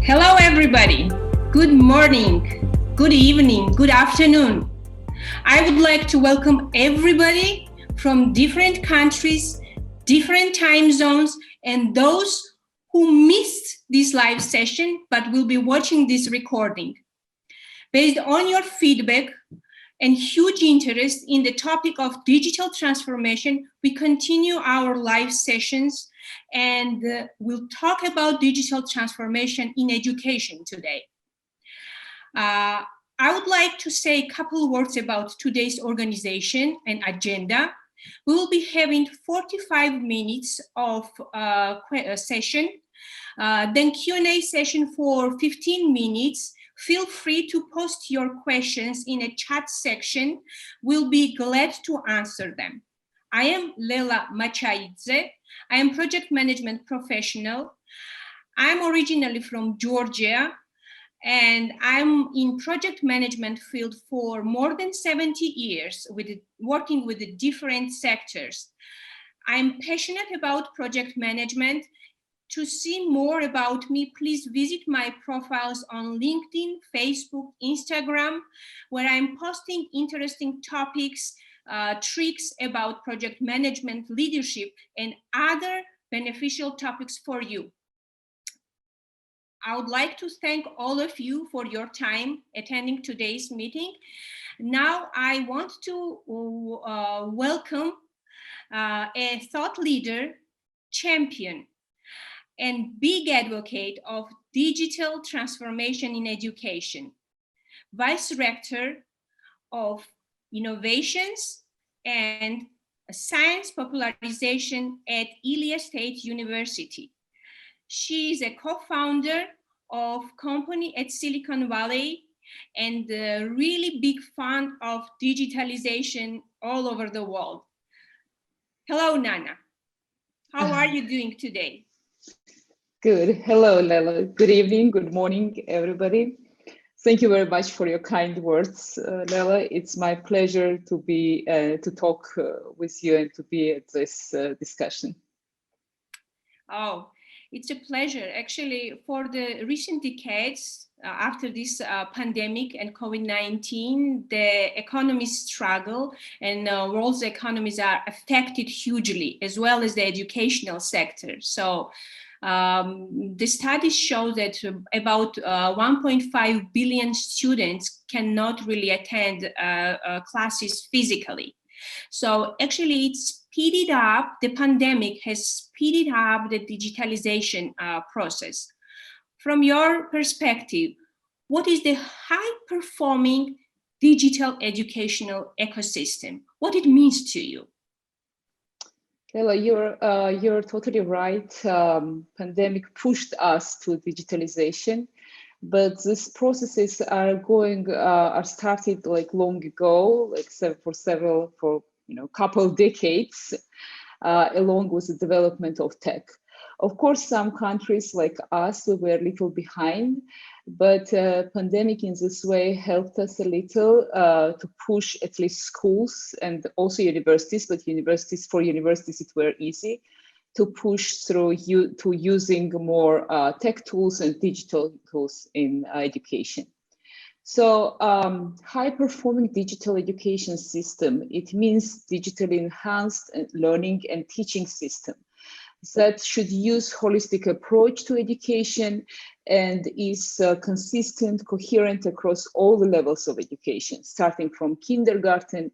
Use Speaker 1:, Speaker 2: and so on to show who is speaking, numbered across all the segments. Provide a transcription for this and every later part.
Speaker 1: Hello, everybody. Good morning, good evening, good afternoon. I would like to welcome everybody from different countries, different time zones, and those who missed this live session but will be watching this recording. Based on your feedback and huge interest in the topic of digital transformation, we continue our live sessions and we'll talk about digital transformation in education today. I would like to say a couple words about today's organization and agenda. We will be having 45 minutes of session, then Q&A session for 15 minutes. Feel free to post your questions in a chat section. We'll be glad to answer them. I am Lela Machaidze. I am project management professional. I'm originally from Georgia, and I'm in project management field for more than 70 years, working with the different sectors. I'm passionate about project management. To see more about me, please visit my profiles on LinkedIn, Facebook, Instagram, where I'm posting interesting topics, tricks about project management, leadership, and other beneficial topics for you. I would like to thank all of you for your time attending today's meeting. Now I want to welcome a thought leader, champion, and big advocate of digital transformation in education, Vice-Rector of Innovations and Science Popularization at Ilia State University. She is a co-founder of company at Silicon Valley and a really big fan of digitalization all over the world. Hello, Nana. How are you doing today?
Speaker 2: Good. Hello, Lela. Good evening, good morning, everybody. Thank you very much for your kind words, Lela. It's my pleasure to be to talk with you and to be at this discussion.
Speaker 1: Oh, it's a pleasure. Actually, for the recent decades, after this pandemic and COVID-19, the economies struggle and world's economies are affected hugely, as well as the educational sector. So the studies show that about 1.5 billion students cannot really attend classes physically. So actually it's speeded up, the pandemic has speeded up the digitalization process. From your perspective, what is the high-performing digital educational ecosystem? What it means to you?
Speaker 2: Lela, you're totally right. Pandemic pushed us to digitalization, but these processes are started like long ago, like for couple decades, along with the development of tech. Of course, some countries like us, we were a little behind, but pandemic in this way helped us a little to push at least schools and also universities, but for universities it were easy to push through to using more tech tools and digital tools in education. So high-performing digital education system, it means digitally enhanced learning and teaching system that should use holistic approach to education and is consistent, coherent across all the levels of education, starting from kindergarten.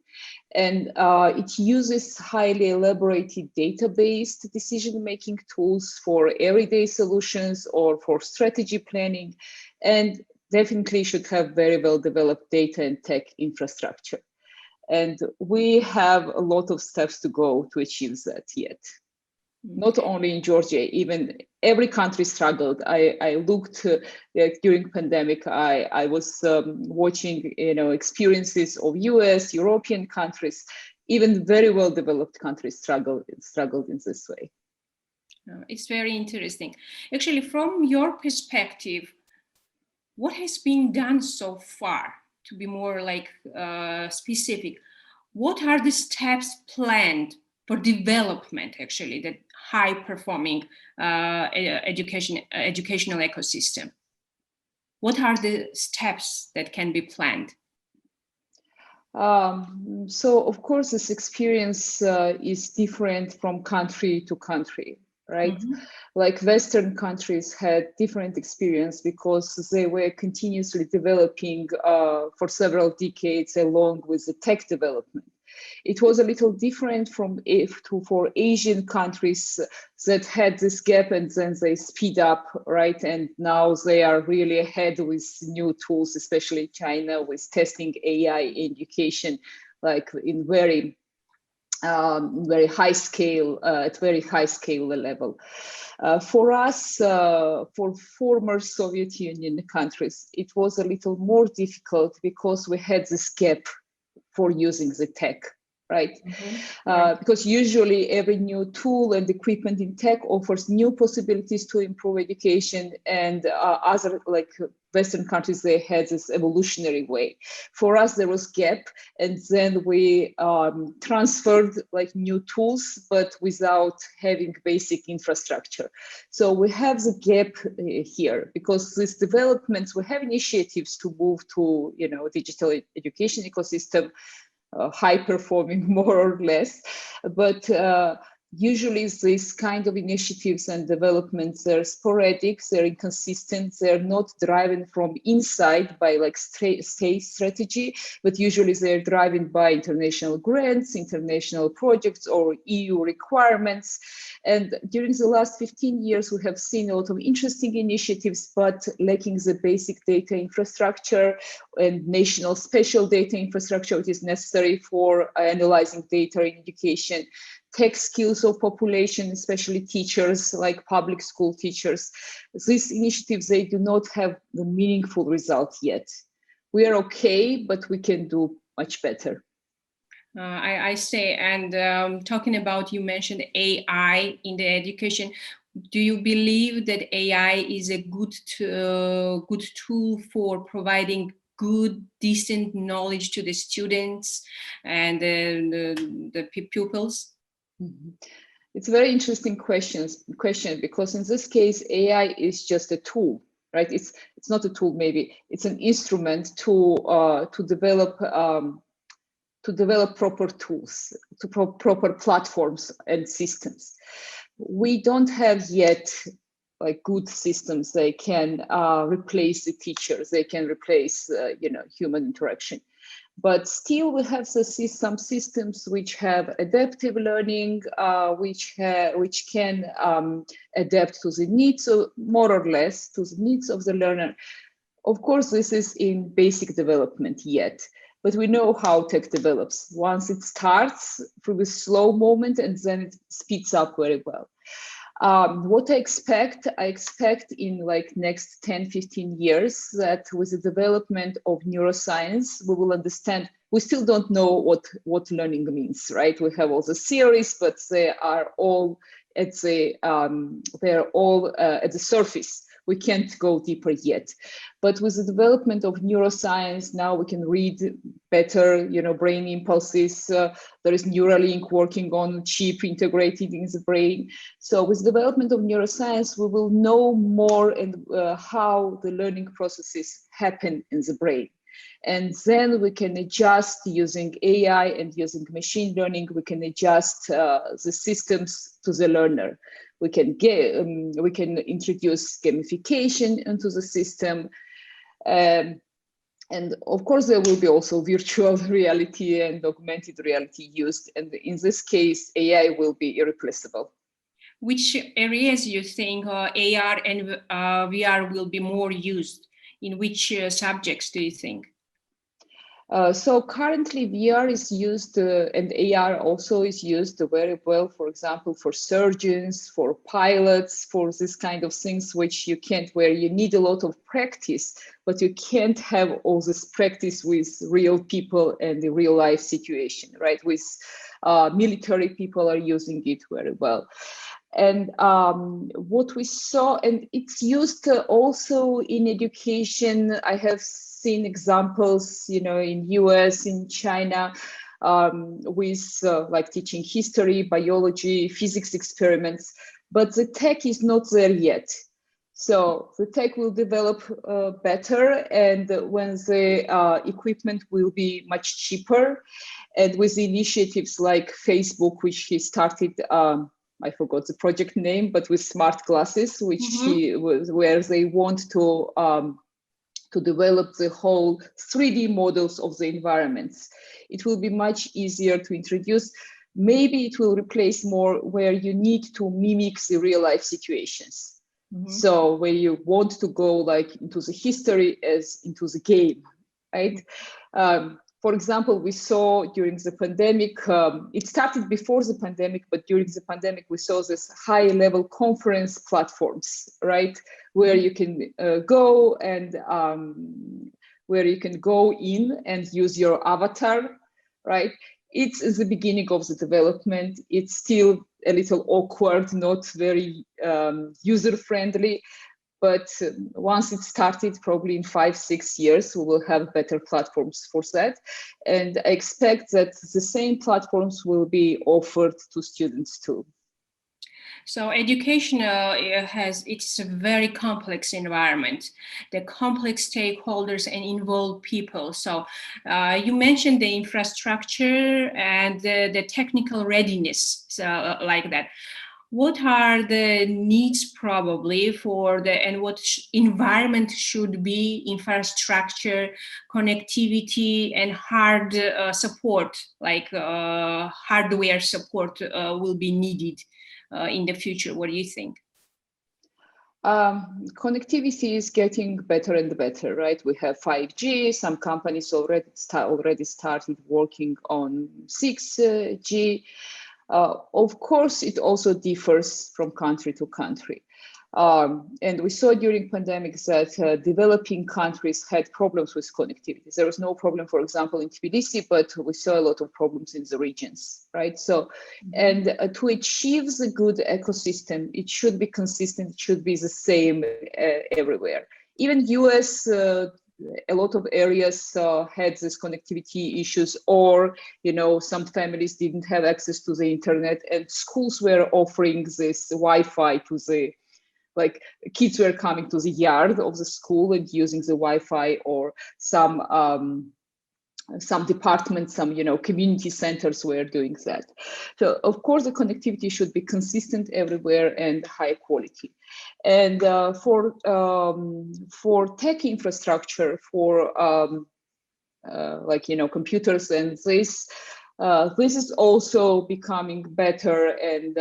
Speaker 2: And it uses highly elaborated data-based decision-making tools for everyday solutions or for strategy planning, and definitely should have very well-developed data and tech infrastructure. And we have a lot of steps to go to achieve that yet. Not only in Georgia, even every country struggled. I looked during pandemic. I was watching, experiences of U.S., European countries. Even very well-developed countries struggled in this way.
Speaker 1: It's very interesting. Actually, from your perspective, what has been done so far? To be more like specific, what are the steps planned for development, actually, that high-performing educational ecosystem? What are the steps that can be planned?
Speaker 2: So of course, this experience is different from country to country, right?
Speaker 1: Mm-hmm.
Speaker 2: Like Western countries had different experience because they were continuously developing for several decades along with the tech development. It was a little different for Asian countries that had this gap and then they speed up, right? And now they are really ahead with new tools, especially China with testing AI in education, like in very high scale, at very high scale level. For us, for former Soviet Union countries, it was a little more difficult because we had this gap for using the tech, right?
Speaker 1: Mm-hmm.
Speaker 2: Because usually every new tool and equipment in tech offers new possibilities to improve education, and other like Western countries, they had this evolutionary way. For us, there was gap, and then we transferred like new tools, but without having basic infrastructure. So we have the gap here because these developments, we have initiatives to move to, digital education ecosystem, high performing more or less, but usually these kind of initiatives and developments, they're sporadic, they're inconsistent, they're not driven from inside by like state strategy, but usually they're driven by international grants, international projects, or EU requirements. And during the last 15 years, we have seen a lot of interesting initiatives, but lacking the basic data infrastructure and national special data infrastructure, which is necessary for analyzing data in education. Tech skills of population, especially teachers, like public school teachers. These initiatives, they do not have the meaningful result yet. We are okay, but we can do much better.
Speaker 1: I say, and talking about, you mentioned AI in the education. Do you believe that AI is a good tool for providing good, decent knowledge to the students and the pupils?
Speaker 2: Mm-hmm. It's a very interesting question because in this case, AI is just a tool, right? It's not a tool, maybe it's an instrument to develop proper tools, to proper platforms and systems. We don't have yet like good systems. They can replace the teachers. They can replace human interaction. But still, we have some systems which have adaptive learning, which can adapt to the needs, more or less, to the needs of the learner. Of course, this is in basic development yet, but we know how tech develops. Once it starts through a slow moment, and then it speeds up very well. What I expect in like next 10, 15 years that with the development of neuroscience, we will understand. We still don't know what learning means, right? We have all the theories, but they are all at the surface. We can't go deeper yet. But with the development of neuroscience, now we can read better, brain impulses. There is Neuralink working on chip integrated in the brain. So with the development of neuroscience, we will know more and how the learning processes happen in the brain. And then we can adjust using AI and using machine learning, we can adjust the systems to the learner. We can introduce gamification into the system. And of course, there will be also virtual reality and augmented reality used. And in this case, AI will be irreplaceable.
Speaker 1: Which areas you think AR and VR will be more used? In which subjects do you think?
Speaker 2: So currently VR is used and AR also is used very well, for example, for surgeons, for pilots, for this kind of things where you need a lot of practice, but you can't have all this practice with real people and the real life situation, right? With military people are using it very well. And what we saw, and it's used also in education. I have seen examples, in US, in China, with like teaching history, biology, physics experiments, but the tech is not there yet. So the tech will develop better, and when the equipment will be much cheaper, and with initiatives like Facebook, which he started, I forgot the project name, but with smart glasses, which he was, where they want to develop the whole 3D models of the environments. It will be much easier to introduce. Maybe it will replace more where you need to mimic the real life situations. So where you want to go like into the history as into the game, right? For example, we saw during the pandemic, it started before the pandemic, but during the pandemic, we saw this high level conference platforms, right? Where you can go and where you can go in and use your avatar, right? It's the beginning of the development. It's still a little awkward, not very user-friendly. But once it started, probably in 5-6 years, we will have better platforms for that. And I expect that the same platforms will be offered to students too.
Speaker 1: So education it's a very complex environment, the complex stakeholders and involved people. So you mentioned the infrastructure and the technical readiness, so like that. What are the needs probably for and what environment should be infrastructure, connectivity, and hard support, like hardware support will be needed in the future? What do you think?
Speaker 2: Connectivity is getting better and better, right? We have 5G. Some companies already started working on 6G. Of course, it also differs from country to country. And we saw during pandemics that developing countries had problems with connectivity. There was no problem, for example, in Tbilisi, but we saw a lot of problems in the regions, right? So, and to achieve the good ecosystem, it should be consistent, it should be the same everywhere. Even US, a lot of areas had this connectivity issues, or some families didn't have access to the internet, and schools were offering this Wi-Fi to the, like, kids were coming to the yard of the school and using the Wi-Fi, or some departments, some community centers were doing that. So of course the connectivity should be consistent everywhere and high quality. And for tech infrastructure, for computers, and this is also becoming better and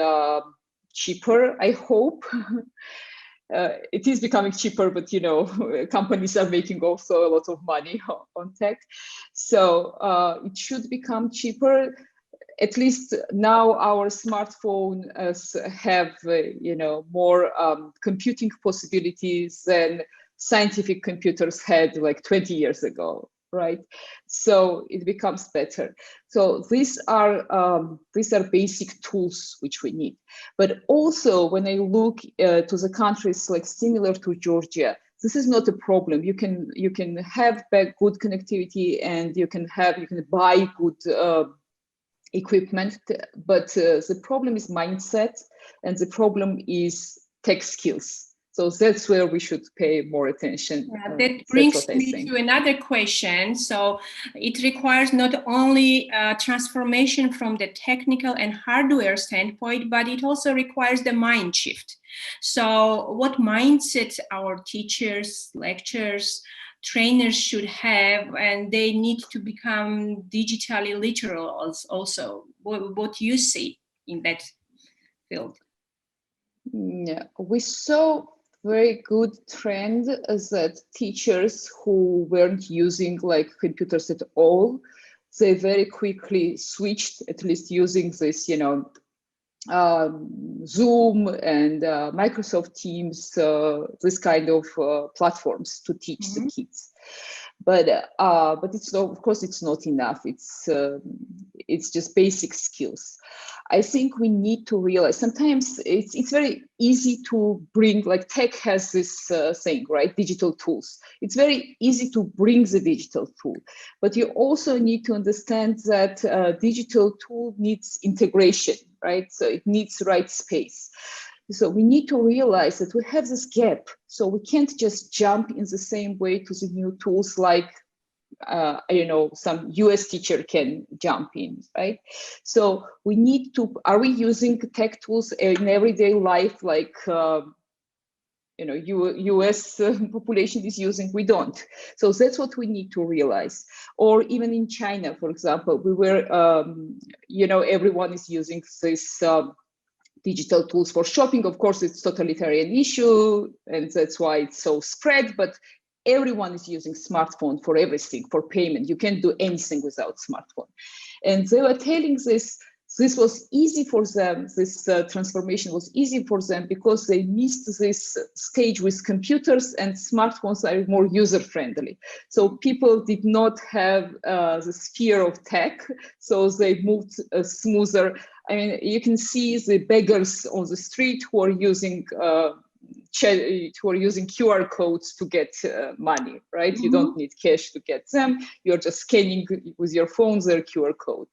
Speaker 2: cheaper, I hope. It is becoming cheaper, but companies are making also a lot of money on tech. So it should become cheaper. At least now our smartphones have more computing possibilities than scientific computers had like 20 years ago, right? So it becomes better. So these are basic tools which we need. But also when I look to the countries like similar to Georgia, this is not a problem. You can have good connectivity, and you can buy good equipment, but the problem is mindset, and the problem is tech skills. So that's where we should pay more attention.
Speaker 1: That brings me to another question. So it requires not only transformation from the technical and hardware standpoint, but it also requires the mind shift. So what mindset our teachers, lecturers, trainers should have, and they need to become digitally literal also. What do you see in that field?
Speaker 2: Yeah, we saw very good trend is that teachers who weren't using like computers at all, they very quickly switched, at least using this, Zoom and Microsoft Teams, this kind of platforms to teach the kids. But it's not, of course, it's not enough. It's just basic skills. I think we need to realize sometimes it's very easy to bring, like tech has this thing, right? Digital tools. It's very easy to bring the digital tool, but you also need to understand that digital tool needs integration, right? So it needs right space. So we need to realize that we have this gap. So we can't just jump in the same way to the new tools like, some US teacher can jump in, right? So we need to, are we using tech tools in everyday life like, US population is using? We don't. So that's what we need to realize. Or even in China, for example, we were, everyone is using this digital tools for shopping. Of course, it's totalitarian issue, and that's why it's so spread, but everyone is using smartphone for everything, for payment. You can't do anything without smartphone. And they were telling this was easy for them, this transformation was easy for them because they missed this stage with computers, and smartphones are more user-friendly. So people did not have this fear of tech, so they moved smoother. I mean, you can see the beggars on the street who are using QR codes to get money, right? You don't need cash to get them. You're just scanning with your phone their QR code.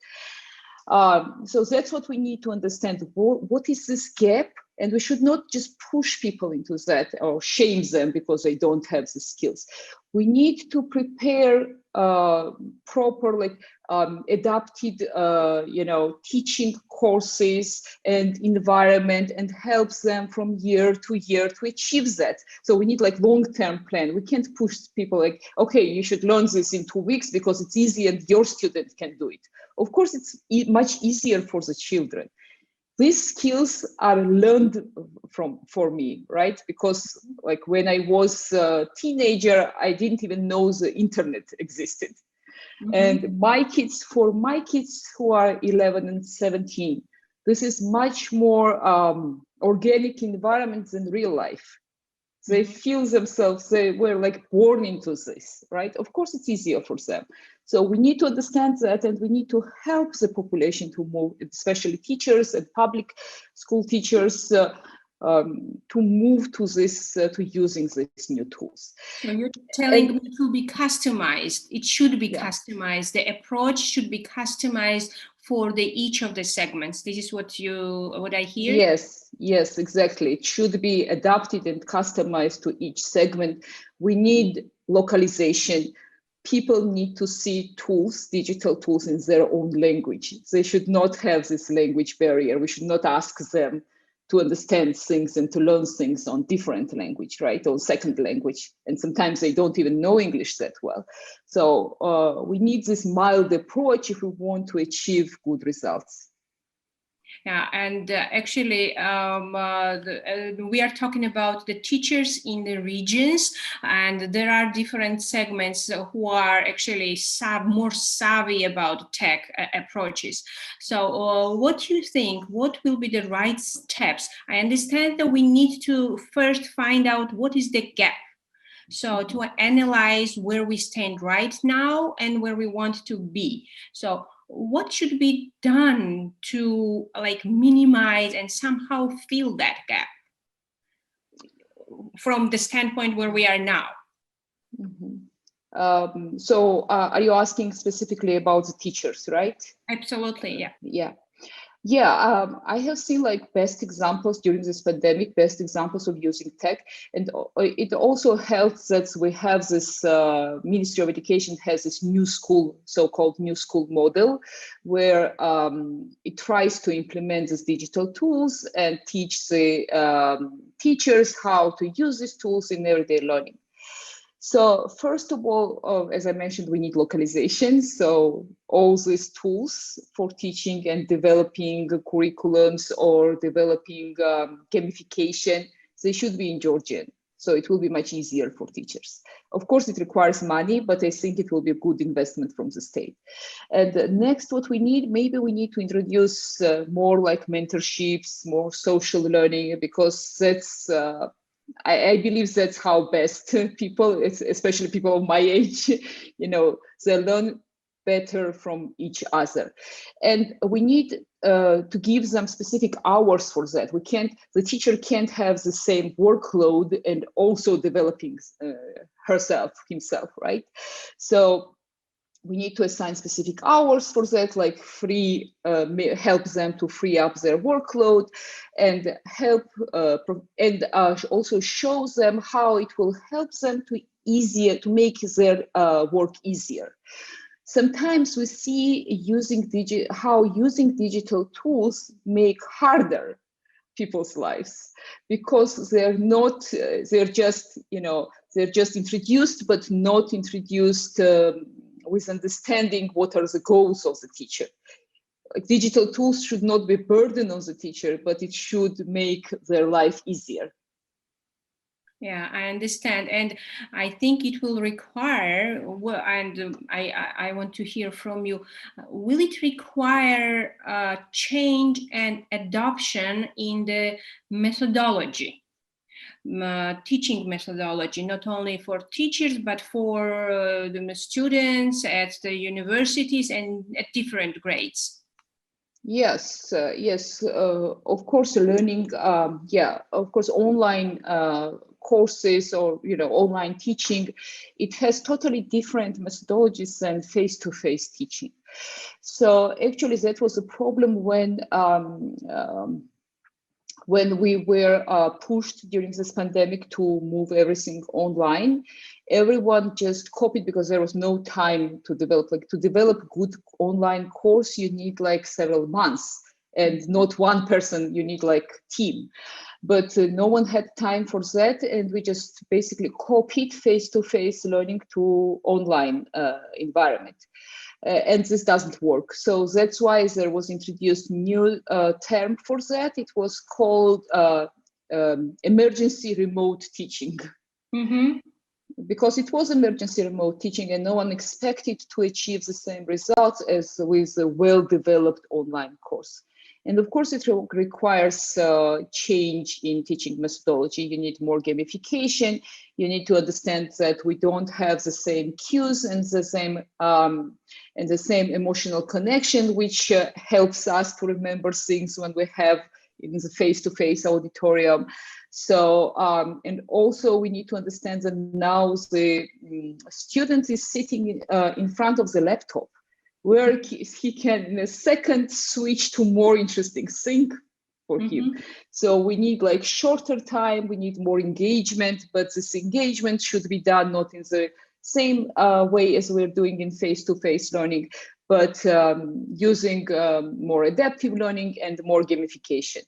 Speaker 2: So that's what we need to understand. What is this gap? And we should not just push people into that or shame them because they don't have the skills. We need to prepare proper, adapted, teaching courses and environment, and help them from year to year to achieve that. So we need long-term plan. We can't push people okay, you should learn this in 2 weeks because it's easy and your student can do it. Of course, it's much easier for the children. These skills are learned for me, right? Because when I was a teenager, I didn't even know the internet existed. And for my kids who are 11 and 17, this is much more organic environment than real life. They feel themselves, they were born into this, right? Of course, it's easier for them. So we need to understand that, and we need to help the population to move, especially teachers and public school teachers, to move to this, to using these new tools.
Speaker 1: So you're telling me it will be customized. It should be customized. The approach should be customized for each of the segments. This is what I hear?
Speaker 2: Yes, exactly. It should be adapted and customized to each segment. We need localization. People need to see tools, digital tools, in their own language. They should not have this language barrier. We should not ask them to understand things and to learn things on different language, right? On second language. And sometimes they don't even know English that well. So we need this mild approach if we want to achieve good results.
Speaker 1: Yeah, and actually, we are talking about the teachers in the regions, and there are different segments who are actually more savvy about tech approaches. So what do you think? What will be the right steps? I understand that we need to first find out what is the gap. So to analyze where we stand right now and where we want to be. So what should be done to minimize and somehow fill that gap from the standpoint where we are now?
Speaker 2: So are you asking specifically about the teachers, right?
Speaker 1: Absolutely, yeah.
Speaker 2: I have seen best examples during this pandemic, best examples of using tech. And it also helps that we have this Ministry of Education has this new school, so-called new school model, where it tries to implement these digital tools and teach the teachers how to use these tools in everyday learning. So first of all, as I mentioned, we need localization. So all these tools for teaching and developing curriculums or developing gamification, they should be in Georgian. So it will be much easier for teachers. Of course, it requires money, but I think it will be a good investment from the state. And next, what we need, maybe we need to introduce more mentorships, more social learning, because that's I believe that's how best people, especially people of my age, they learn better from each other. And we need to give them specific hours for that. The teacher can't have the same workload and also developing himself, right? So we need to assign specific hours for that, like help them to free up their workload, and also shows them how it will help them to make their work easier. Sometimes we see how using digital tools make harder people's lives, because they're just introduced, but not introduced with understanding what are the goals of the teacher. Like, digital tools should not be a burden on the teacher, but it should make their life easier.
Speaker 1: Yeah, I understand. And I think it will require, and I want to hear from you, will it require change and adoption in the methodology? Teaching methodology, not only for teachers, but for the students at the universities and at different grades.
Speaker 2: Yes, of course, learning, of course, online courses or, online teaching, it has totally different methodologies than face-to-face teaching. So actually that was a problem when we were pushed during this pandemic to move everything online. Everyone just copied because there was no time to develop. Like, to develop good online course, you need like several months, and not one person, you need like team. But no one had time for that, and we just basically copied face-to-face learning to online environment. And this doesn't work. So that's why there was introduced new term for that. It was called emergency remote teaching.
Speaker 1: Mm-hmm.
Speaker 2: Because it was emergency remote teaching, and no one expected to achieve the same results as with a well-developed online course. And of course, it requires change in teaching methodology. You need more gamification. You need to understand that we don't have the same cues and the same emotional connection, which helps us to remember things when we have in the face-to-face auditorium. So, and also we need to understand that now the student is sitting in front of the laptop, where he can in a second switch to more interesting thing for him. So we need like shorter time, we need more engagement, but this engagement should be done not in the same way as we're doing in face-to-face learning, but using more adaptive learning and more gamification.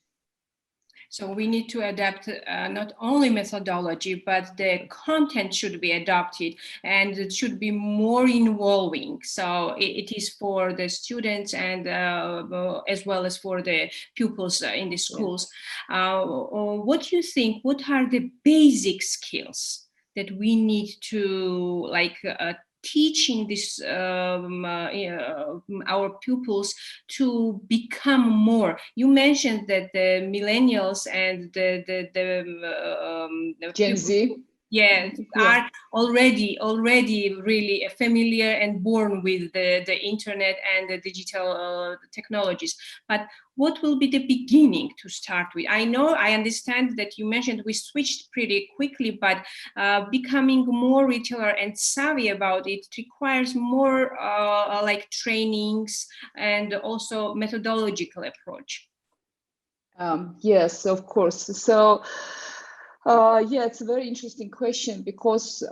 Speaker 1: So we need to adapt not only methodology, but the content should be adapted, and it should be more involving. So it is for the students and as well as for the pupils in the schools. Yeah. What do you think? What are the basic skills that we need to teaching this our pupils to become more? You mentioned that the millennials and the
Speaker 2: Gen Z,
Speaker 1: are already really familiar and born with the internet and the digital technologies. But what will be the beginning to start with? I understand that you mentioned we switched pretty quickly, but becoming more retailer and savvy about it requires more like trainings and also methodological approach.
Speaker 2: Yes, of course. So it's a very interesting question, because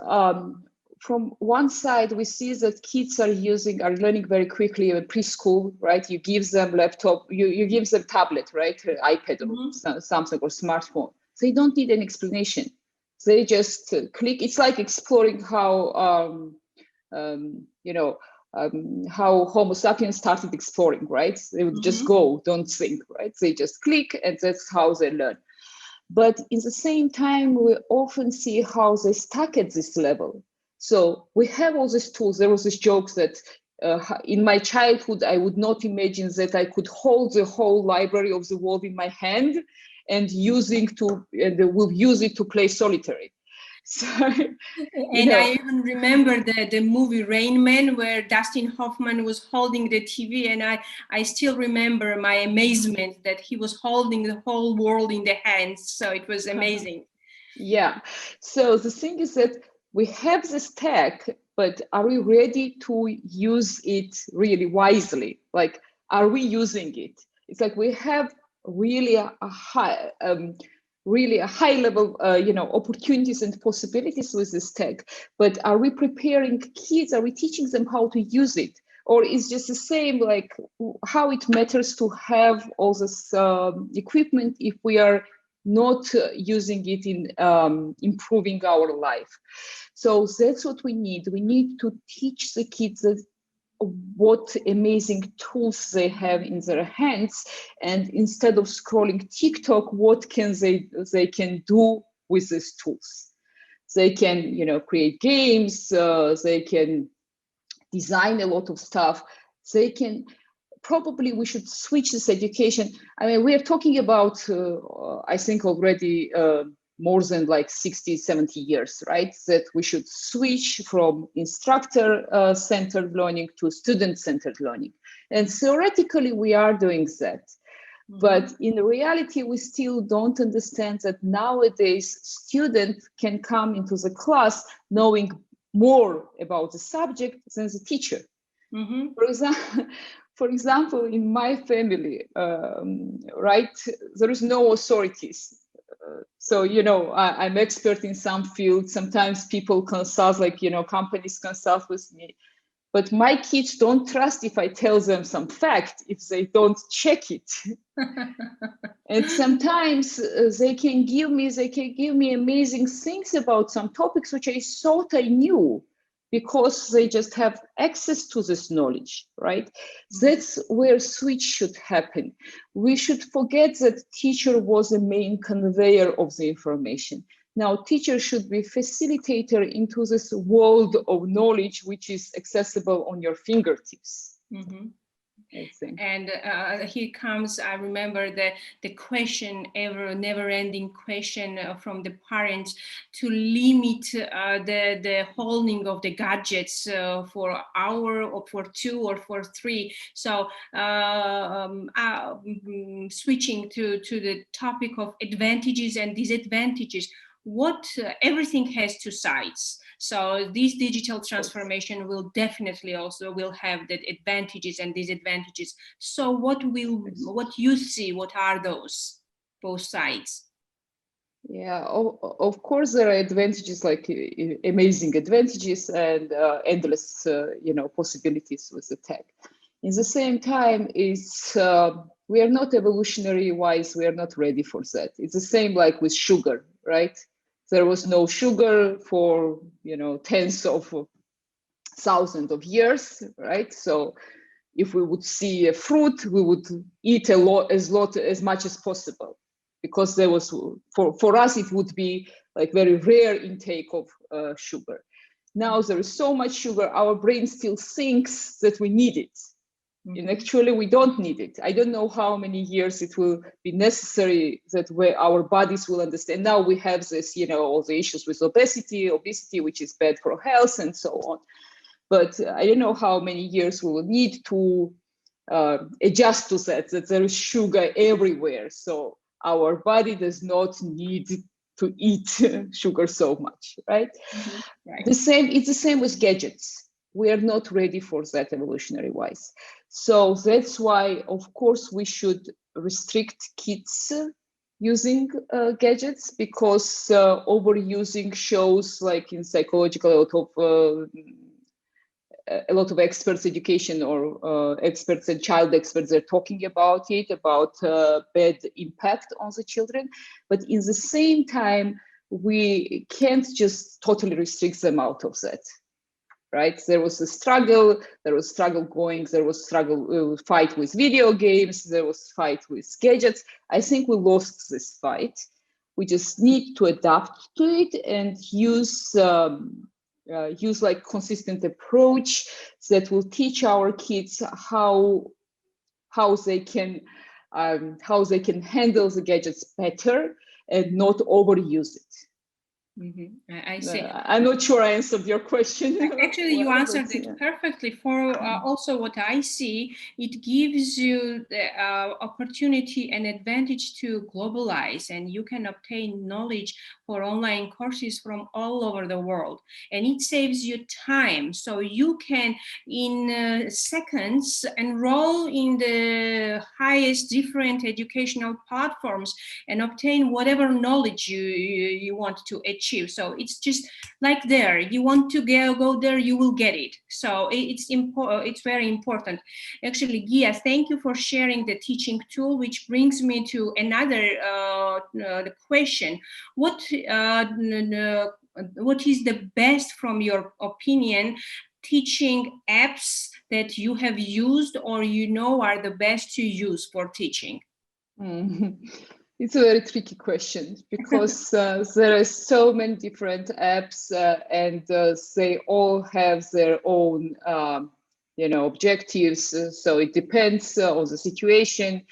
Speaker 2: from one side, we see that kids are learning very quickly in preschool, right? You give them laptop, you give them tablet, right? iPad or something, or smartphone. They don't need an explanation. They just click. It's like exploring how, how Homo sapiens started exploring, right? They would just go, don't think, right? They just click, and that's how they learn. But in the same time, we often see how they stuck at this level. So we have all these tools. There was this joke that in my childhood, I would not imagine that I could hold the whole library of the world in my hand and will use it to play solitary. So,
Speaker 1: I even remember the movie Rain Man, where Dustin Hoffman was holding the TV, and I still remember my amazement that he was holding the whole world in the hands. So it was amazing.
Speaker 2: Yeah. So the thing is that we have this tech, but are we ready to use it really wisely? Like, are we using it? It's like we have really a high, really a high level, opportunities and possibilities with this tech, but are we preparing kids? Are we teaching them how to use it? Or is just the same, like how it matters to have all this equipment if we are not using it in improving our life? So that's what we need. We need to teach the kids that what amazing tools they have in their hands, and instead of scrolling TikTok, what can they can do with these tools? They can, create games. They can design a lot of stuff. They can. Probably we should switch this education. I mean, we are talking about, I think already more than like 60, 70 years, right? That we should switch from instructor-centered learning to student-centered learning. And theoretically, we are doing that. Mm-hmm. But in reality, we still don't understand that nowadays students can come into the class knowing more about the subject than the teacher. Mm-hmm. For example, in my family, right, there is no authorities. So, I'm expert in some fields. Sometimes people consult, like, companies consult with me. But my kids don't trust if I tell them some fact, if they don't check it. And sometimes they can give me amazing things about some topics which I thought I knew, because they just have access to this knowledge, right? That's where switch should happen. We should forget that teacher was the main conveyor of the information. Now, teacher should be facilitator into this world of knowledge, which is accessible on your fingertips. Mm-hmm.
Speaker 1: And here comes, I remember the question, never-ending question from the parents to limit the holding of the gadgets for an hour or for 2 or for 3. So switching to the topic of advantages and disadvantages. Everything has two sides. So this digital transformation will definitely also will have the advantages and disadvantages. So what you see, what are those, both sides?
Speaker 2: Yeah, of course there are advantages, like amazing advantages, and endless, possibilities with the tech. In the same time, we are not evolutionary wise, we are not ready for that. It's the same like with sugar, right? There was no sugar for, tens of thousands of years, right? So if we would see a fruit, we would eat as much as possible, because there was, for us, it would be like very rare intake of sugar. Now there is so much sugar, our brain still thinks that we need it. And actually, we don't need it. I don't know how many years it will be necessary that our bodies will understand. Now we have this, all the issues with obesity, which is bad for health and so on. But I don't know how many years we will need to adjust to that there is sugar everywhere. So our body does not need to eat sugar so much, right? Mm-hmm. Right. It's the same with gadgets. We are not ready for that evolutionary wise. So that's why, of course, we should restrict kids using gadgets, because overusing shows, like in psychological, a lot of experts, education or experts and child experts are talking about it, about bad impact on the children. But in the same time, we can't just totally restrict them out of that. Right? There was a struggle. There was fight with video games. There was fight with gadgets. I think we lost this fight. We just need to adapt to it and use like consistent approach that will teach our kids how they can handle the gadgets better and not overuse it.
Speaker 1: I see.
Speaker 2: I'm not sure I answered your question.
Speaker 1: Actually, you
Speaker 2: well,
Speaker 1: answered
Speaker 2: but,
Speaker 1: it perfectly. For also what I see, it gives you the opportunity and advantage to globalize, and you can obtain knowledge for online courses from all over the world. And it saves you time. So you can, in seconds, enroll in the highest different educational platforms and obtain whatever knowledge you want to achieve. So it's just like there, you want to go there, you will get it. So it's very important. Actually, Gia, thank you for sharing the teaching tool, which brings me to another question. What is the best, from your opinion, teaching apps that you have used or are the best to use for teaching?
Speaker 2: It's a very tricky question because there are so many different apps and they all have their own, objectives. So it depends on the situation.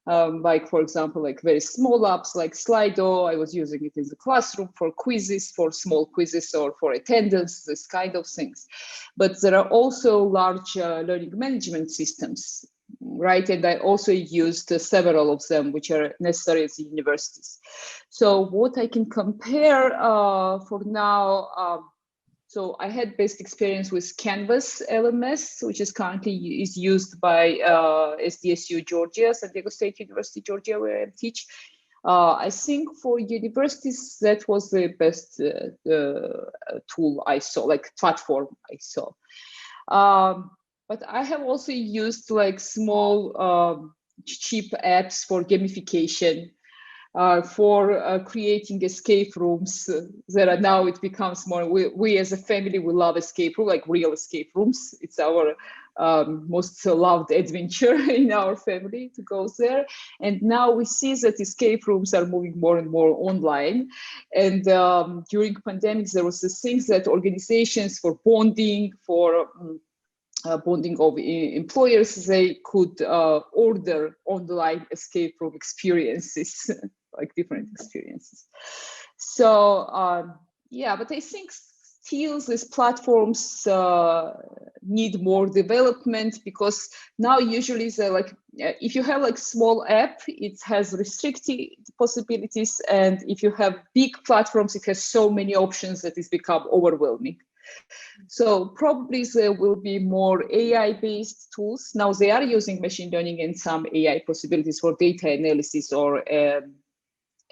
Speaker 2: Like, for example, like very small apps like Slido, I was using it in the classroom for quizzes, for small quizzes or for attendance, this kind of things. But there are also large learning management systems, right? And I also used several of them, which are necessary at the universities. So what I can compare for now, so I had best experience with Canvas LMS, which is currently used by SDSU Georgia, San Diego State University, Georgia, where I teach. I think for universities, that was the best tool I saw, like platform I saw. But I have also used like small cheap apps for gamification, for creating escape rooms. That are now it becomes more. We as a family, we love escape room, like real escape rooms. It's our most loved adventure in our family to go there. And now we see that escape rooms are moving more and more online. And during pandemics, there was this things that organizations for bonding, for bonding of employers, they could order online escape room experiences, like different experiences. So yeah, but I think still these platforms need more development, because now usually they're like, if you have like small app, it has restricted possibilities, and if you have big platforms, it has so many options that it's become overwhelming. So probably there will be more AI-based tools. Now they are using machine learning and some AI possibilities for data analysis or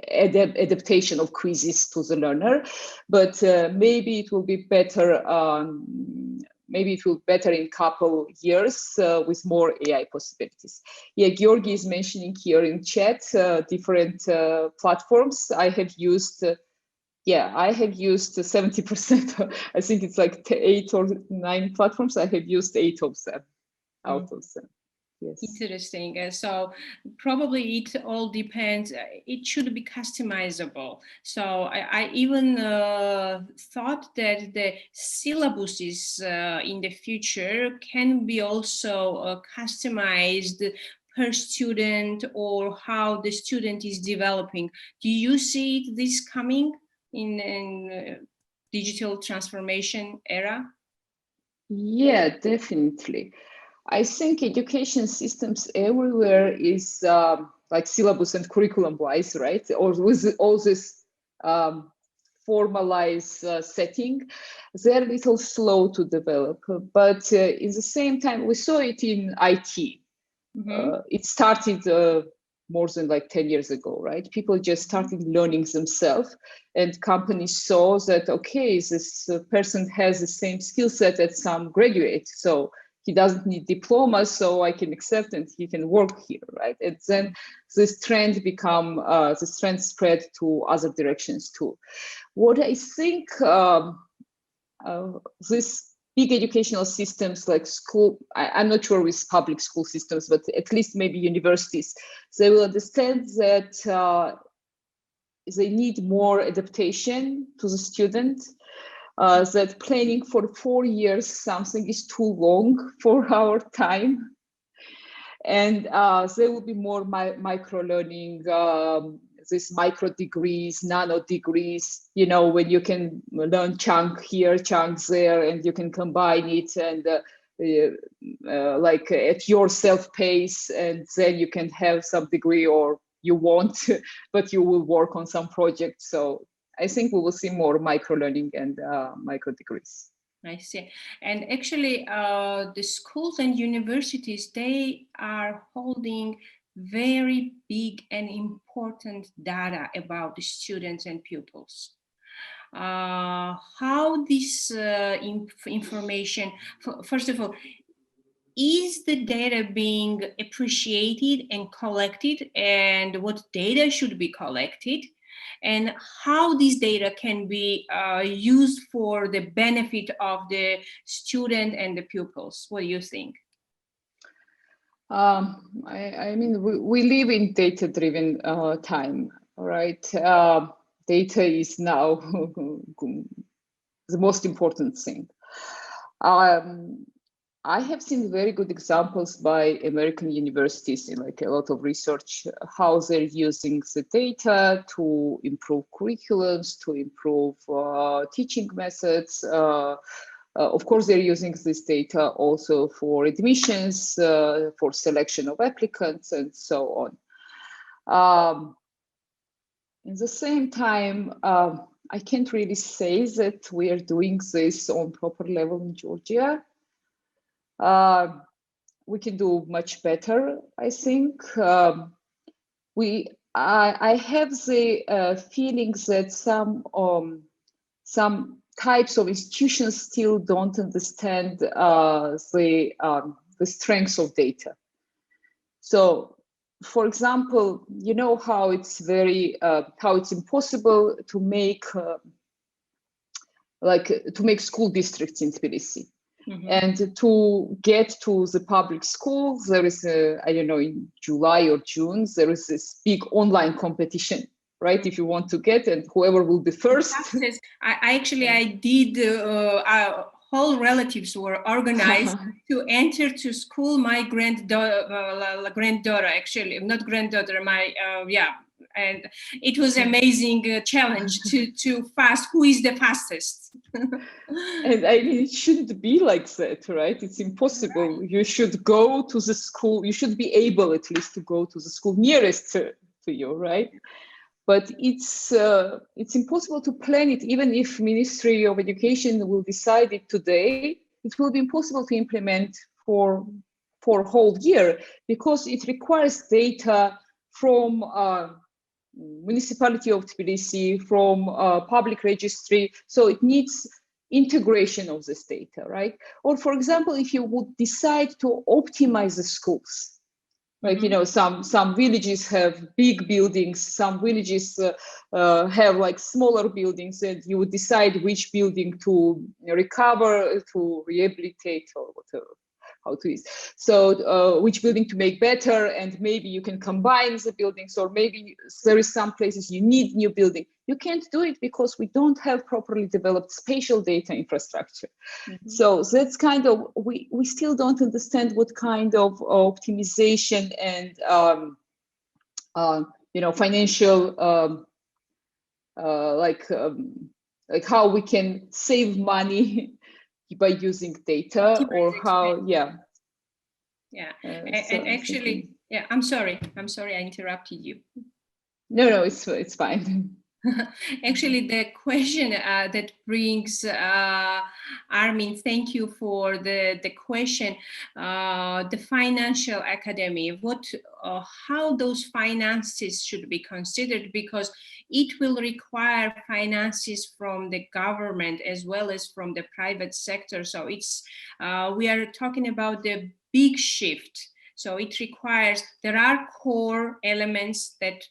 Speaker 2: adaptation of quizzes to the learner, but maybe it will be better. Maybe it will be better in a couple years with more AI possibilities. Yeah, Georgi is mentioning here in chat different platforms. I have used. Yeah, I have used 70%. I think it's like 8 or 9 platforms. I have used 8 of them out of them. Yes.
Speaker 1: Interesting. So probably it all depends. It should be customizable. So I even thought that the syllabuses in the future can be also customized per student, or how the student is developing. Do you see this coming in digital transformation era?
Speaker 2: Yeah, definitely. I think education systems everywhere is like syllabus and curriculum wise, right? Or with all this formalized setting, they're a little slow to develop. But in the same time, we saw it in IT. It started more than like 10 years ago, right? People just started learning themselves, and companies saw that, okay, this person has the same skill set as some graduate, so he doesn't need diplomas, so I can accept and he can work here, right? And then this trend spread to other directions too. What I think this big educational systems like school, I'm not sure with public school systems, but at least maybe universities, they will understand that they need more adaptation to the student, that planning for 4 years something is too long for our time. And there will be more micro learning. these micro degrees, nano degrees, you know, when you can learn chunk here, chunk there, and you can combine it and like at your self pace, and then you can have some degree or you won't, but you will work on some projects. So I think we will see more micro learning and micro degrees.
Speaker 1: I see. And actually, the schools and universities, they are holding very big and important data about the students and pupils. How this information, first of all, is the data being appreciated and collected, and what data should be collected, and how this data can be used for the benefit of the student and the pupils? What do you think?
Speaker 2: I mean, we live in data-driven time, right? Data is now the most important thing. I have seen very good examples by American universities in like a lot of research, how they're using the data to improve curriculums, to improve teaching methods. Of course, they're using this data also for admissions, for selection of applicants, and so on. At the same time, I can't really say that we are doing this on proper level in Georgia. We can do much better, I think. I have the feeling that some types of institutions still don't understand the strengths of data. So, for example, you know how it's how it's impossible to make school districts in Tbilisi. Mm-hmm. And to get to the public school, there is I don't know, in July or June, there is this big online competition, right? If you want to get, and whoever will be first.
Speaker 1: I did. Whole relatives were organized to enter to school. My granddaughter, actually, not granddaughter, and it was amazing challenge to fast. Who is the fastest?
Speaker 2: And I mean, it shouldn't be like that, right? It's impossible. Right. You should go to the school. You should be able at least to go to the school nearest to you, right? But it's impossible to plan it. Even if Ministry of Education will decide it today, it will be impossible to implement for a whole year, because it requires data from municipality of Tbilisi, from public registry. So it needs integration of this data, right? Or for example, if you would decide to optimize the schools, like, you know, some villages have big buildings, some villages have like smaller buildings, and you would decide which building to recover, to rehabilitate, or whatever, how to use. So which building to make better, and maybe you can combine the buildings, or maybe there is some places you need new building. You can't do it because we don't have properly developed spatial data infrastructure. Mm-hmm. So that's kind of, we still don't understand what kind of optimization and financial like how we can save money by using data, or how,
Speaker 1: and actually, I'm sorry I interrupted you.
Speaker 2: No, it's fine.
Speaker 1: Actually, the question that brings Armin, thank you for the question. The financial academy, how those finances should be considered, because it will require finances from the government as well as from the private sector. So it's we are talking about the big shift. So it requires, there are core elements that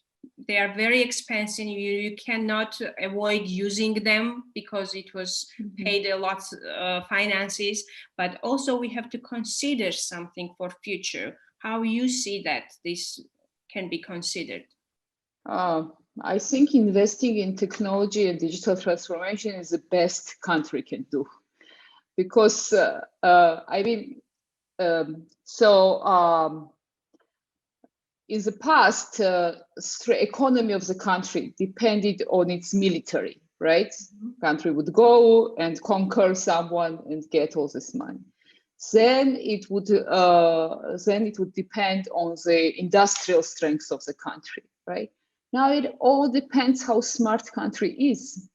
Speaker 1: they are very expensive. You cannot avoid using them because it was paid a lot of finances, but also we have to consider something for future. How you see that this can be considered?
Speaker 2: I think investing in technology and digital transformation is the best country can do, because in the past, economy of the country depended on its military, right? Country would go and conquer someone and get all this money. Then it would depend on the industrial strength of the country, right? Now it all depends how smart country is.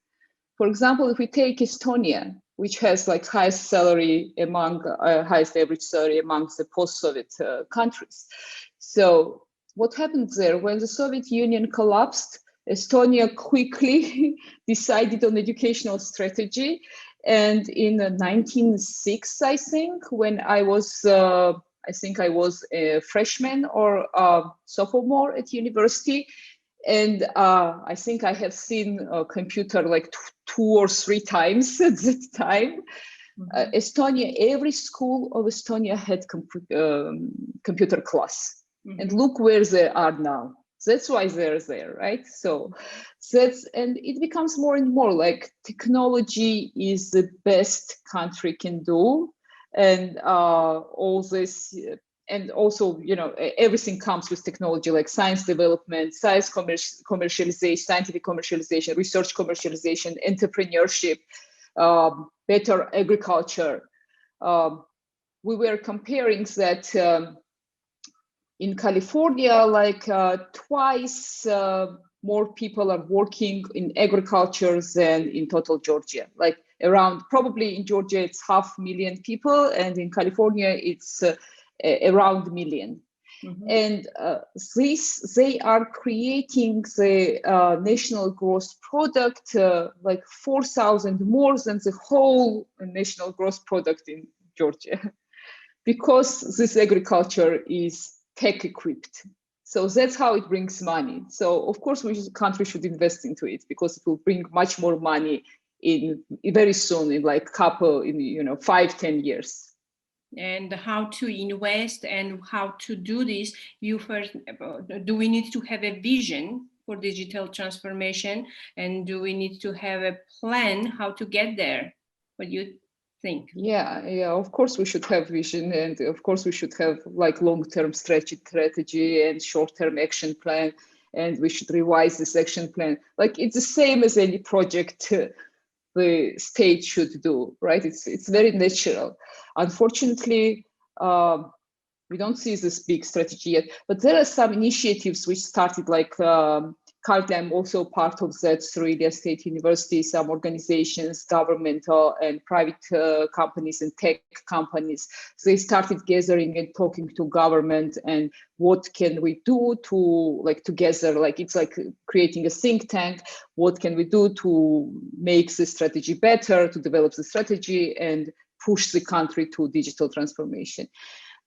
Speaker 2: For example, if we take Estonia, which has like highest salary among highest average salary amongst the post-Soviet countries. So what happened there? When the Soviet Union collapsed, Estonia quickly decided on educational strategy. And in 1906, I think, when I was a freshman or sophomore at university, and I think I have seen a computer like 2 or 3 times at that time. Estonia, every school of Estonia had computer class. And look where they are now. That's why they're there, right? So and it becomes more and more like technology is the best country can do. And all this, and also, you know, everything comes with technology, like science development, science commercialization, scientific commercialization, research commercialization, entrepreneurship, better agriculture. We were comparing that in California, like twice more people are working in agriculture than in total Georgia. Like around, probably in Georgia, it's 500,000 people, and in California, it's around 1 million. And they are creating the national gross product like 4,000 more than the whole national gross product in Georgia, because this agriculture is tech equipped. So that's how it brings money. So of course, country should invest into it, because it will bring much more money in very soon, in like 5-10 years.
Speaker 1: And how to invest and how to do this, do we need to have a vision for digital transformation, and do we need to have a plan how to get there? What do you think?
Speaker 2: Yeah, of course we should have vision, and of course we should have like long-term strategy and short-term action plan, and we should revise this action plan. Like it's the same as any project the state should do, right? It's very natural. Unfortunately, we don't see this big strategy yet, but there are some initiatives which started, like currently I'm also part of that through Ilia State University, some organizations, governmental and private companies and tech companies. They started gathering and talking to government, and what can we do to, like, together, like it's like creating a think tank. What can we do to make the strategy better, to develop the strategy and push the country to digital transformation?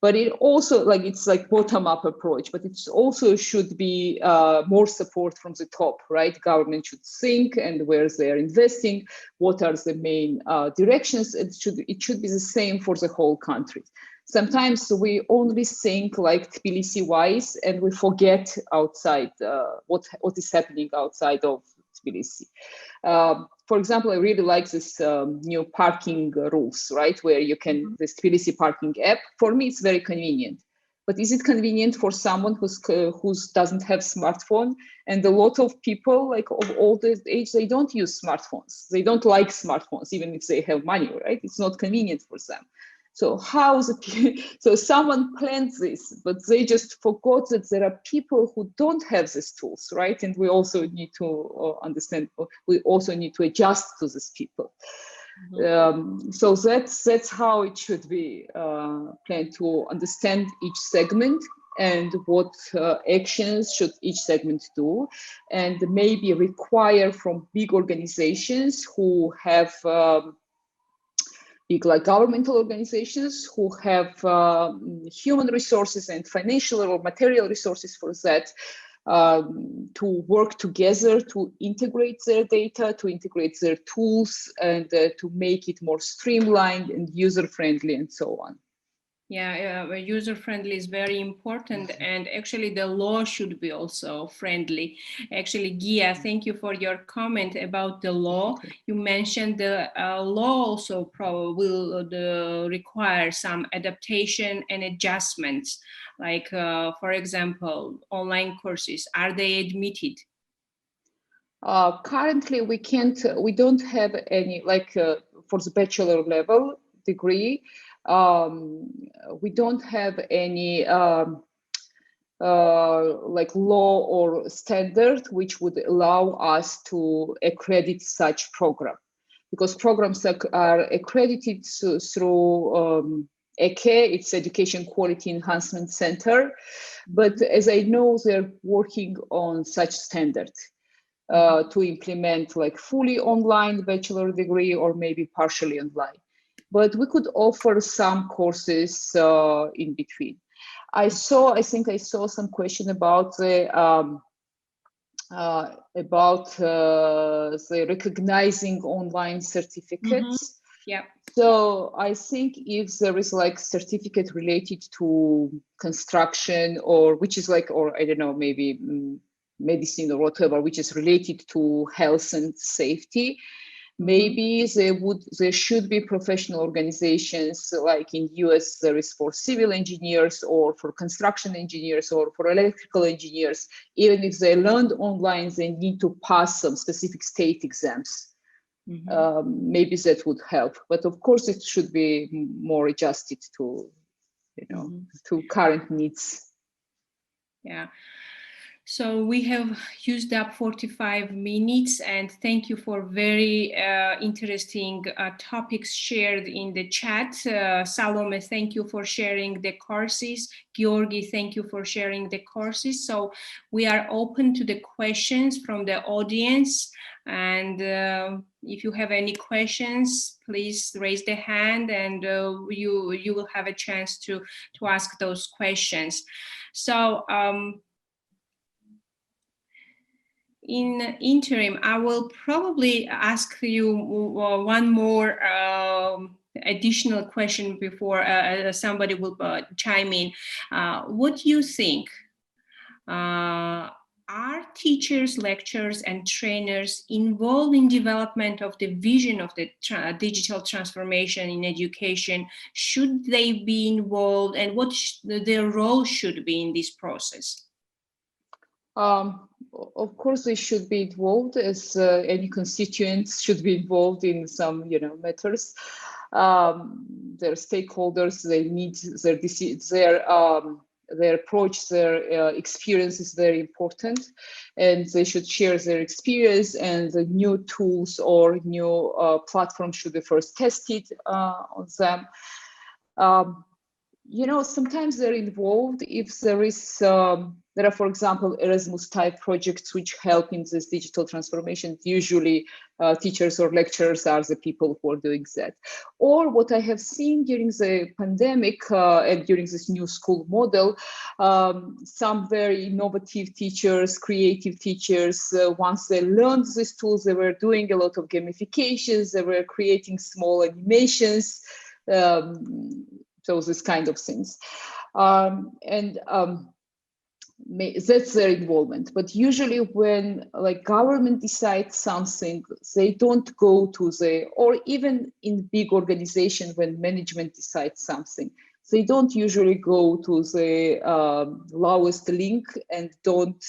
Speaker 2: But it also, like, it's like bottom-up approach, but it also should be more support from the top, right? Government should think and where they're investing, what are the main directions. It should be the same for the whole country. Sometimes we only think like Tbilisi-wise, and we forget outside what is happening outside of Tbilisi. For example, I really like this new parking rules, right? Where you can, this Tbilisi parking app, for me, it's very convenient. But is it convenient for someone who doesn't have smartphone? And a lot of people, like of older age, they don't use smartphones. They don't like smartphones, even if they have money, right? It's not convenient for them. So so someone planned this, but they just forgot that there are people who don't have these tools, right? And we also need to understand, we also need to adjust to these people. So that's how it should be planned, to understand each segment and what actions should each segment do, and maybe require from big organizations who have big, like governmental organizations who have human resources and financial or material resources for that, to work together to integrate their data, to integrate their tools, and to make it more streamlined and user-friendly and so on.
Speaker 1: Yeah, user-friendly is very important, and actually the law should be also friendly. Actually, Gia, thank you for your comment about the law. You mentioned the law also probably will require some adaptation and adjustments, like, for example, online courses. Are they admitted?
Speaker 2: Currently, we don't have any, like for the bachelor level degree, we don't have any like law or standard which would allow us to accredit such program, because programs are accredited through EQE, it's Education Quality Enhancement Center, but as I know, they're working on such standard. To implement like fully online bachelor degree or maybe partially online. But we could offer some courses in between. I think I saw some question about the recognizing online certificates.
Speaker 1: Yeah.
Speaker 2: So I think if there is like certificate related to construction or which is like, or I don't know, maybe medicine or whatever, which is related to health and safety, maybe there should be professional organizations, like in US there is for civil engineers or for construction engineers or for electrical engineers. Even if they learned online, they need to pass some specific state exams. Maybe that would help, but of course it should be more adjusted to, you know, to current needs.
Speaker 1: Yeah. So we have used up 45 minutes, and thank you for very interesting topics shared in the chat. Salome, thank you for sharing the courses. Georgi, thank you for sharing the courses. So we are open to the questions from the audience. And if you have any questions, please raise the hand, and you will have a chance to ask those questions. So in interim, I will probably ask you one more additional question before somebody will chime in. What do you think? Are teachers, lecturers, and trainers involved in development of the vision of the digital transformation in education? Should they be involved, and what their role should be in this process?
Speaker 2: Of course, they should be involved, as any constituents should be involved in some, matters. Their stakeholders, they need their approach, their experience is very important, and they should share their experience, and the new tools or new platforms should be first tested on them. Sometimes they're involved if there are, for example, Erasmus type projects which help in this digital transformation. Usually teachers or lecturers are the people who are doing that. Or what I have seen during the pandemic and during this new school model, some very innovative teachers, creative teachers, once they learned these tools, they were doing a lot of gamifications, they were creating small animations, so this kind of things. That's their involvement. But usually when like government decides something, they don't go to or even in big organization, when management decides something, they don't usually go to the lowest link and don't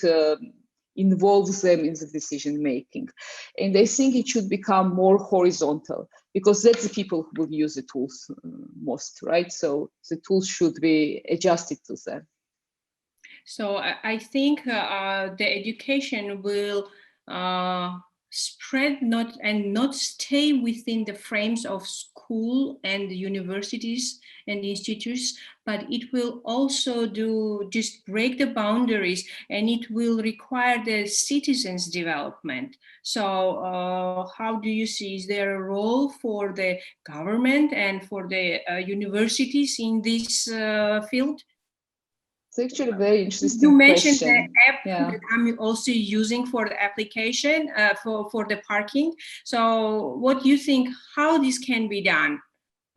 Speaker 2: involve them in the decision making. And I think it should become more horizontal, because that's the people who will use the tools most, right? So the tools should be adjusted to them.
Speaker 1: So I think the education will spread not stay within the frames of school and universities and institutes, but it will also just break the boundaries, and it will require the citizens' development. So how do you see, is there a role for the government and for the universities in this field?
Speaker 2: It's actually a very interesting
Speaker 1: You mentioned
Speaker 2: question.
Speaker 1: the app that I'm also using for the application for the parking. So what do you think, how this can be done?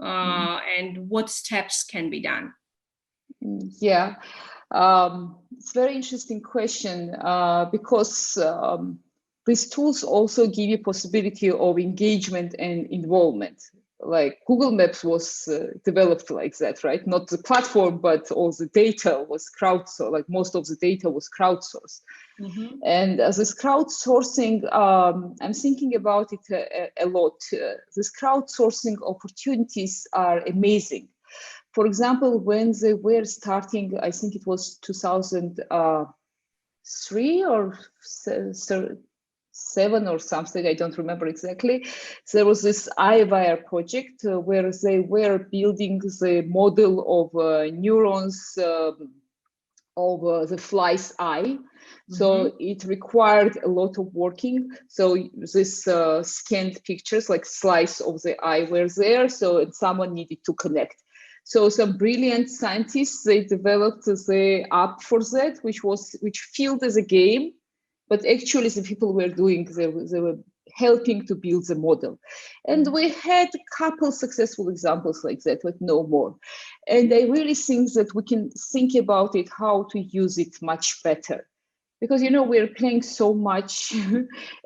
Speaker 1: and what steps can be done?
Speaker 2: Yeah, it's a very interesting question because these tools also give you possibility of engagement and involvement. Like Google Maps was developed like that, right? Not the platform, but all the data was crowdsourced. Like most of the data was crowdsourced. And as this crowdsourcing, I'm thinking about it a lot. These crowdsourcing opportunities are amazing. For example, when they were starting, I think it was 2003 or 7 or something, I don't remember exactly. There was this iWire project where they were building the model of neurons of the fly's eye. So it required a lot of working. So this scanned pictures, like slice of the eye were there. So someone needed to connect. So some brilliant scientists, they developed the app for that, which felt as a game, but actually the people were doing, they were helping to build the model. And we had a couple successful examples like that, but no more. And I really think that we can think about it, how to use it much better. Because, you know, we're playing so much.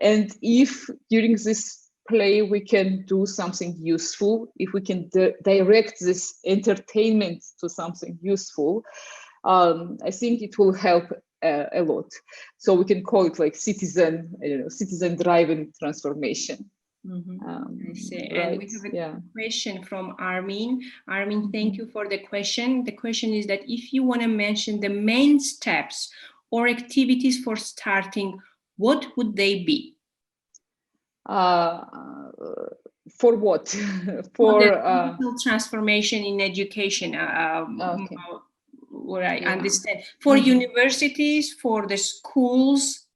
Speaker 2: And if during this play we can do something useful, if we can direct this entertainment to something useful, I think it will help a lot. So we can call it like citizen-driven transformation.
Speaker 1: I see.
Speaker 2: Right.
Speaker 1: And we have a question from Armin. Armin, thank you for the question. The question is that if you want to mention the main steps or activities for starting, what would they be?
Speaker 2: For what?
Speaker 1: For the digital transformation in education.
Speaker 2: Okay.
Speaker 1: What I understand. For universities, for the schools,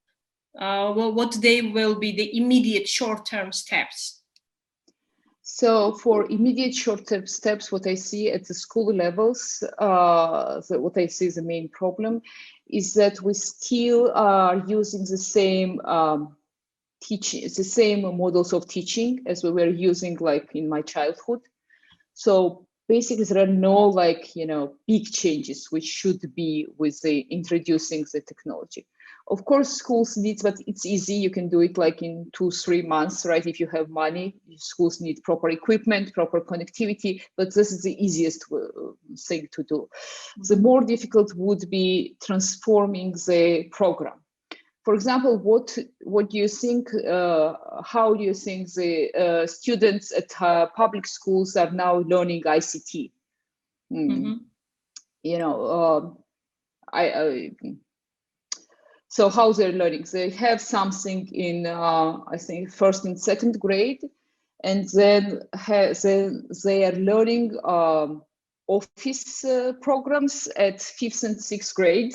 Speaker 1: what they will be the immediate short-term steps?
Speaker 2: So for immediate short-term steps, what I see at the school levels, what I see is the main problem is that we still are using the same the same models of teaching as we were using like in my childhood. So basically there are no big changes which should be with the introducing the technology. Of course, schools need, but it's easy. You can do it like in 2-3 months, right? If you have money, schools need proper equipment, proper connectivity, but this is the easiest thing to do. The more difficult would be transforming the program. For example, what do you think, how do you think the students at public schools are now learning ICT? You know, so how they're learning? They have something in, I think, first and second grade, and then they are learning office programs at 5th and 6th grade.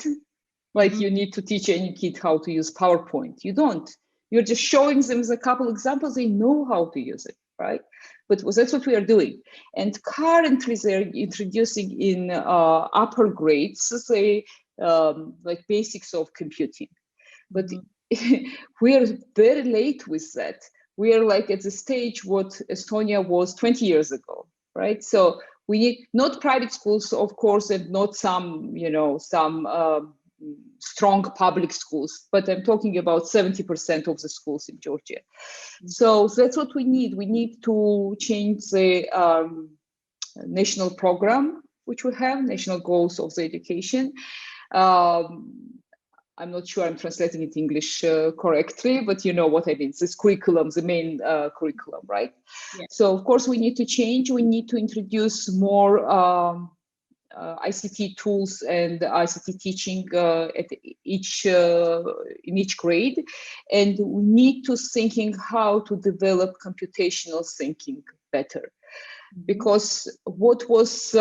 Speaker 2: Like you need to teach any kid how to use PowerPoint. You don't. You're just showing them a couple examples. They know how to use it, right? But that's what we are doing. And currently they're introducing in upper grades, say, like basics of computing. But we're very late with that. We are like at the stage what Estonia was 20 years ago, right? So we need not private schools, of course, and not some, strong public schools, but I'm talking about 70% of the schools in Georgia. So that's what we need. We need to change the national program, which we have, national goals of the education. I'm not sure I'm translating it English correctly, but you know what I mean. This curriculum, the main curriculum, right? Yeah. So of course we need to change. We need to introduce more ICT tools and ICT teaching at in each grade, and we need to thinking how to develop computational thinking better, because what was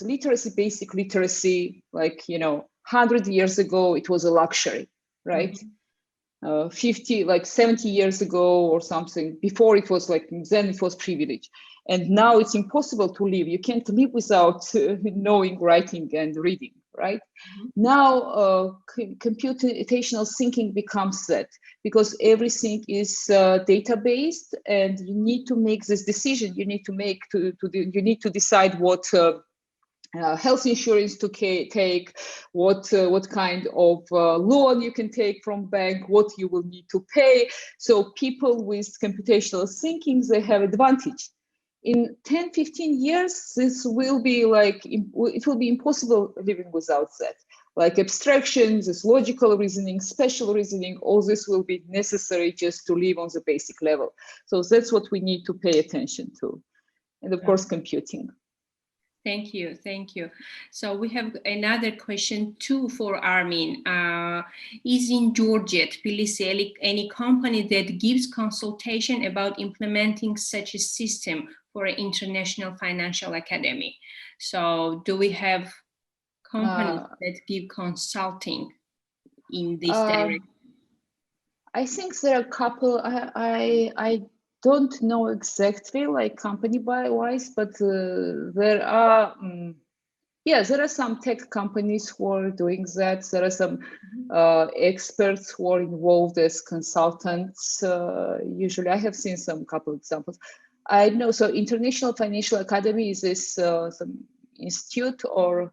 Speaker 2: literacy, basic literacy, 100 years ago, it was a luxury, right? 70 years ago or something, before it was then it was privilege. And now it's impossible to live. You can't live without knowing writing and reading, right? Now, computational thinking becomes that, because everything is data-based, and you need to make this decision. You need to make you need to decide what health insurance to take, what kind of loan you can take from bank, what you will need to pay. So people with computational thinking, they have advantage. In 10, 15 years, this will be like, it will be impossible living without that. Like abstractions, this logical reasoning, spatial reasoning, all this will be necessary just to live on the basic level. So that's what we need to pay attention to. And of course, computing.
Speaker 1: Thank you. Thank you. So we have another question too for Armin. Is in Georgia, Tbilisi, any company that gives consultation about implementing such a system for an international financial academy? So do we have companies that give consulting in this direction?
Speaker 2: I think there are a couple. I don't know exactly like company wise, but there are there are some tech companies who are doing that. There are some experts who are involved as consultants. Usually, I have seen some couple examples. I know. So, International Financial Academy, is this some institute, or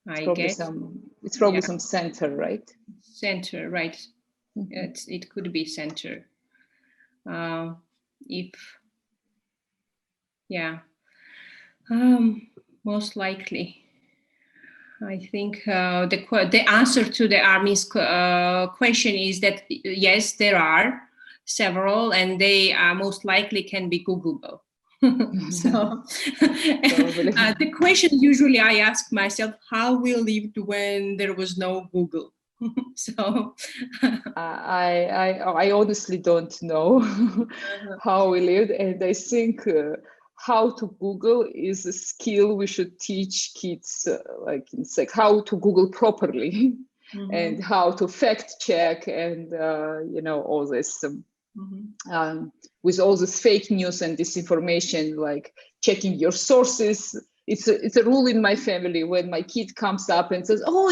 Speaker 2: it's probably some center, right?
Speaker 1: Center, right? It could be center. Most likely. I think the answer to the Army's question is that yes, there are several, and they most likely can be Googleable. So the question usually I ask myself, how we lived when there was no Google? So
Speaker 2: I honestly don't know how we lived, and I think how to Google is a skill we should teach kids, like how to Google properly and how to fact check, and all this with all this fake news and disinformation, like checking your sources. It's a rule in my family. When my kid comes up and says, "Oh,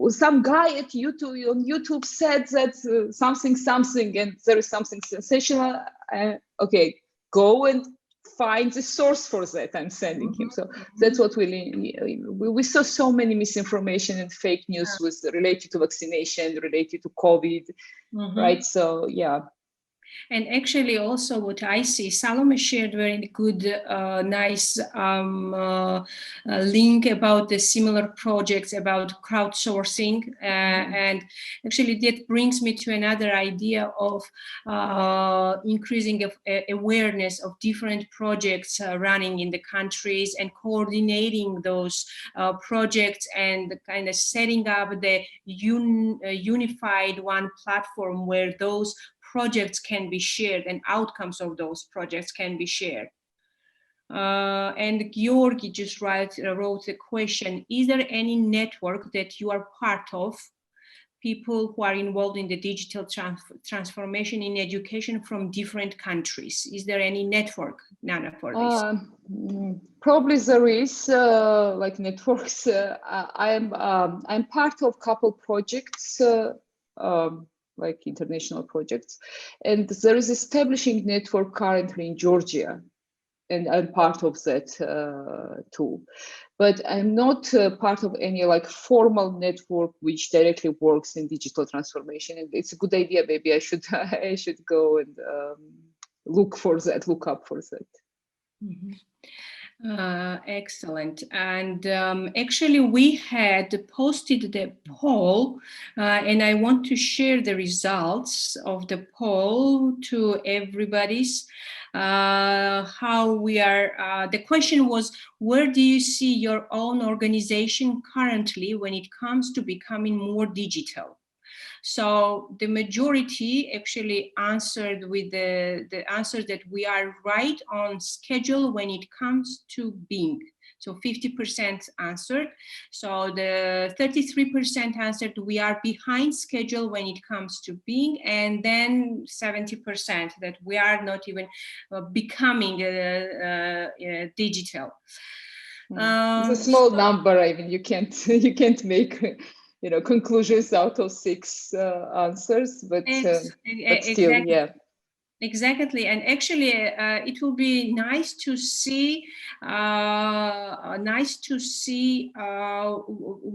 Speaker 2: some guy at YouTube on YouTube said that something, and there is something sensational," okay, go and find the source for that. I'm sending him. So that's what we saw so many misinformation and fake news related to vaccination, related to COVID, right? So yeah.
Speaker 1: And actually also what I see, Salome shared very good, nice link about the similar projects about crowdsourcing. And actually that brings me to another idea of increasing awareness of different projects running in the countries, and coordinating those projects, and kind of setting up the unified one platform where those projects can be shared and outcomes of those projects can be shared. And Georgi just wrote a question: is there any network that you are part of, people who are involved in the digital transformation in education from different countries? Is there any network, Nana, for this?
Speaker 2: Probably there is like networks. I'm part of a couple projects, like international projects, and there is establishing network currently in Georgia, and I'm part of that too. But I'm not part of any like formal network which directly works in digital transformation. And it's a good idea. Maybe I should go and look up for that.
Speaker 1: Excellent. And actually we had posted the poll, and I want to share the results of the poll to everybody's. How we are, the question was, where do you see your own organization currently when it comes to becoming more digital? So the majority actually answered with the answer that we are right on schedule when it comes to being. So 50% answered. So the 33% answered we are behind schedule when it comes to being, and then 70% that we are not even becoming digital.
Speaker 2: It's a small number. I mean, you can't make conclusions out of 6 answers, but still,
Speaker 1: exactly.
Speaker 2: yeah.
Speaker 1: Exactly, and actually, it will be nice to see.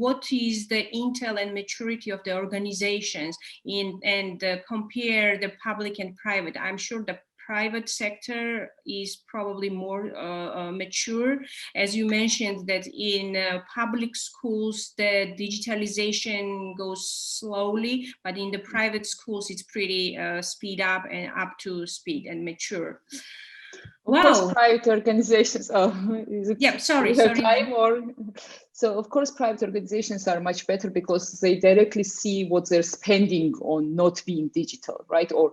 Speaker 1: What is the intel and maturity of the organizations and compare the public and private. I'm sure the private sector is probably more mature. As you mentioned, that in public schools, the digitalization goes slowly, but in the private schools, it's pretty speed up and up to speed and mature.
Speaker 2: Of course, private organizations.
Speaker 1: Sorry.
Speaker 2: Time or so. Of course, private organizations are much better because they directly see what they're spending on not being digital, right? Or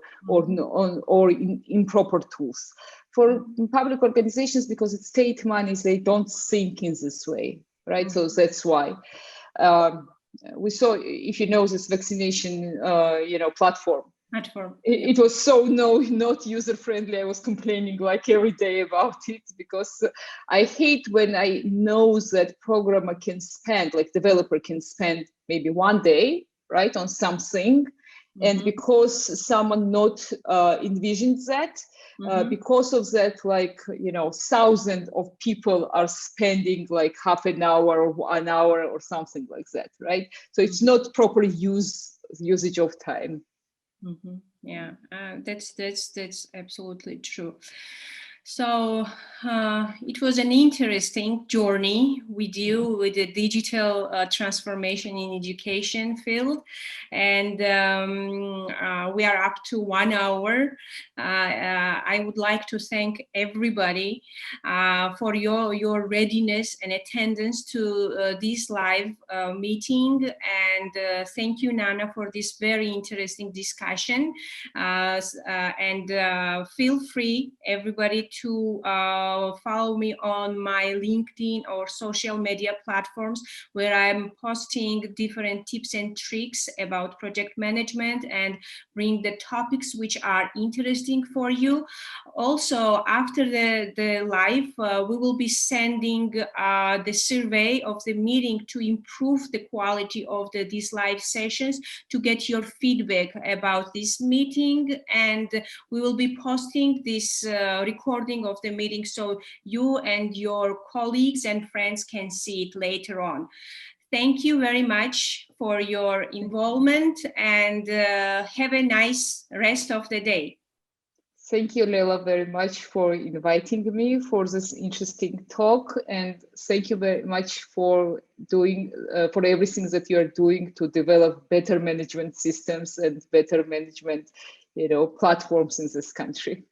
Speaker 2: in improper tools. For public organizations, because it's state money, they don't think in this way, right? So that's why we saw, if you know, this vaccination, platform. It was so not user friendly. I was complaining like every day about it because I hate when I know that programmer can spend, like developer can spend maybe 1 day, right, on something, and because someone not envisioned that, because of that, like thousands of people are spending like half an hour or 1 hour or something like that, right? So it's not proper usage of time.
Speaker 1: Yeah, that's absolutely true. So it was an interesting journey with you with the digital transformation in education field, and we are up to 1 hour. I would like to thank everybody for your readiness and attendance to this live meeting, and thank you, Nana, for this very interesting discussion. And feel free, everybody, to follow me on my LinkedIn or social media platforms, where I'm posting different tips and tricks about project management and bring the topics which are interesting for you. Also, after the live, we will be sending the survey of the meeting to improve the quality of these live sessions, to get your feedback about this meeting, and we will be posting this recording of the meeting so you and your colleagues and friends can see it later on. Thank you very much for your involvement, and have a nice rest of the day.
Speaker 2: Thank you, Lela, very much for inviting me for this interesting talk, and thank you very much for doing for everything that you are doing to develop better management systems and better management, platforms in this country.